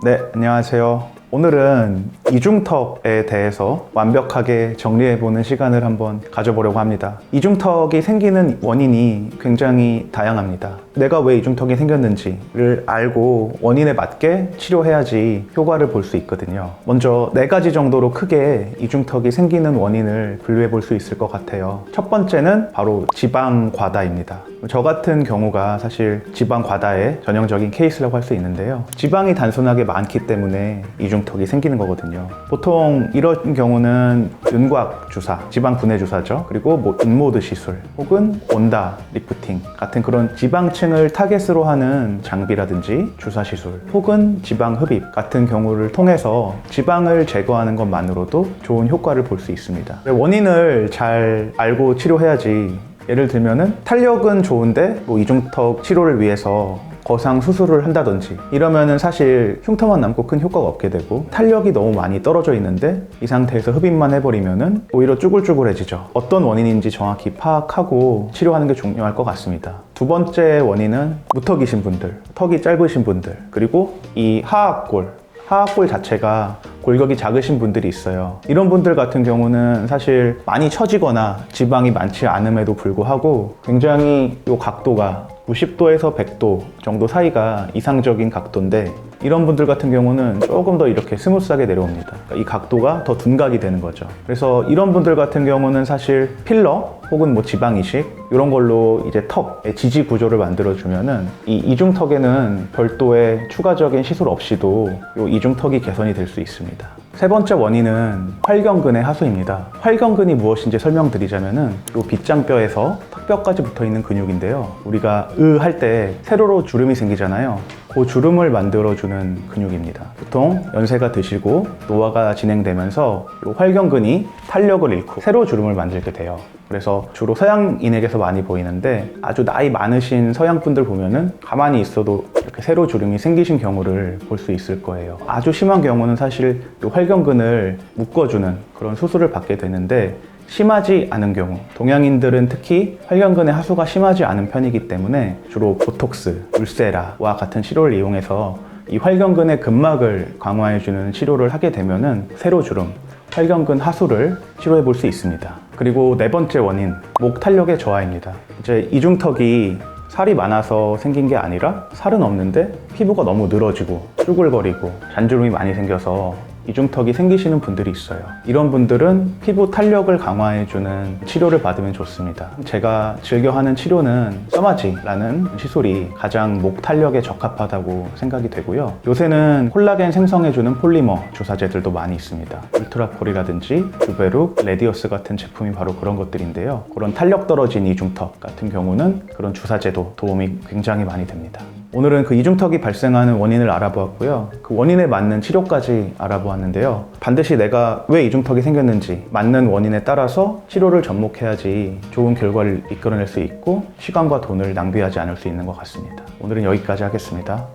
네, 안녕하세요. 오늘은 이중턱에 대해서 완벽하게 정리해보는 시간을 한번 가져보려고 합니다. 이중턱이 생기는 원인이 굉장히 다양합니다. 내가 왜 이중턱이 생겼는지를 알고 원인에 맞게 치료해야지 효과를 볼 수 있거든요. 먼저 4가지 정도로 크게 이중턱이 생기는 원인을 분류해 볼 수 있을 것 같아요. 첫 번째는 바로 지방 과다입니다. 저 같은 경우가 사실 지방 과다의 전형적인 케이스라고 할 수 있는데요. 지방이 단순하게 많기 때문에 이중턱이 생기는 거거든요. 보통 이런 경우는 윤곽 주사, 지방 분해 주사죠. 그리고 뭐 인모드 시술 혹은 온다 리프팅 같은 그런 지방층을 타겟으로 하는 장비라든지 주사 시술 혹은 지방 흡입 같은 경우를 통해서 지방을 제거하는 것만으로도 좋은 효과를 볼 수 있습니다. 원인을 잘 알고 치료해야지. 예를 들면은 탄력은 좋은데 뭐 이중턱 치료를 위해서 거상 수술을 한다든지 이러면은 사실 흉터만 남고 큰 효과가 없게 되고, 탄력이 너무 많이 떨어져 있는데 이 상태에서 흡입만 해버리면은 오히려 쭈글쭈글해지죠. 어떤 원인인지 정확히 파악하고 치료하는 게 중요할 것 같습니다. 두 번째 원인은 무턱이신 분들, 턱이 짧으신 분들, 그리고 이 하악골 자체가 골격이 작으신 분들이 있어요. 이런 분들 같은 경우는 사실 많이 처지거나 지방이 많지 않음에도 불구하고 굉장히 이 각도가 90도에서 100도 정도 사이가 이상적인 각도인데, 이런 분들 같은 경우는 조금 더 이렇게 스무스하게 내려옵니다. 그러니까 이 각도가 더 둔각이 되는 거죠. 그래서 이런 분들 같은 경우는 사실 필러 혹은 뭐 지방 이식 이런 걸로 이제 턱의 지지 구조를 만들어 주면은 이 이중턱에는 별도의 추가적인 시술 없이도 이 이중턱이 개선이 될 수 있습니다. 세 번째 원인은 활경근의 하수입니다. 활경근이 무엇인지 설명드리자면은 이 빗장뼈에서 턱뼈까지 붙어 있는 근육인데요. 우리가 할 때 세로로 주름이 생기잖아요. 그 주름을 만들어주는 근육입니다. 보통 연세가 드시고 노화가 진행되면서 이 활경근이 탄력을 잃고 세로 주름을 만들게 돼요. 그래서 주로 서양인에게서 많이 보이는데, 아주 나이 많으신 서양분들 보면은 가만히 있어도 이렇게 세로 주름이 생기신 경우를 볼 수 있을 거예요. 아주 심한 경우는 사실 이 활경근을 묶어주는 그런 수술을 받게 되는데, 심하지 않은 경우, 동양인들은 특히 활경근의 하수가 심하지 않은 편이기 때문에 주로 보톡스, 울세라와 같은 치료를 이용해서 이 활경근의 근막을 강화해주는 치료를 하게 되면은 세로주름, 활경근 하수를 치료해 볼 수 있습니다. 그리고 네 번째 원인, 목 탄력의 저하입니다. 이제 이중턱이 살이 많아서 생긴 게 아니라 살은 없는데 피부가 너무 늘어지고 쭈글거리고 잔주름이 많이 생겨서 이중턱이 생기시는 분들이 있어요. 이런 분들은 피부 탄력을 강화해주는 치료를 받으면 좋습니다. 제가 즐겨 하는 치료는 써마지라는 시술이 가장 목 탄력에 적합하다고 생각이 되고요. 요새는 콜라겐 생성해주는 폴리머 주사제들도 많이 있습니다. 울트라폴이라든지 주베룩, 레디어스 같은 제품이 바로 그런 것들인데요. 그런 탄력 떨어진 이중턱 같은 경우는 그런 주사제도 도움이 굉장히 많이 됩니다. 오늘은 그 이중턱이 발생하는 원인을 알아보았고요. 그 원인에 맞는 치료까지 알아보았는데요. 반드시 내가 왜 이중턱이 생겼는지 맞는 원인에 따라서 치료를 접목해야지 좋은 결과를 이끌어낼 수 있고 시간과 돈을 낭비하지 않을 수 있는 것 같습니다. 오늘은 여기까지 하겠습니다.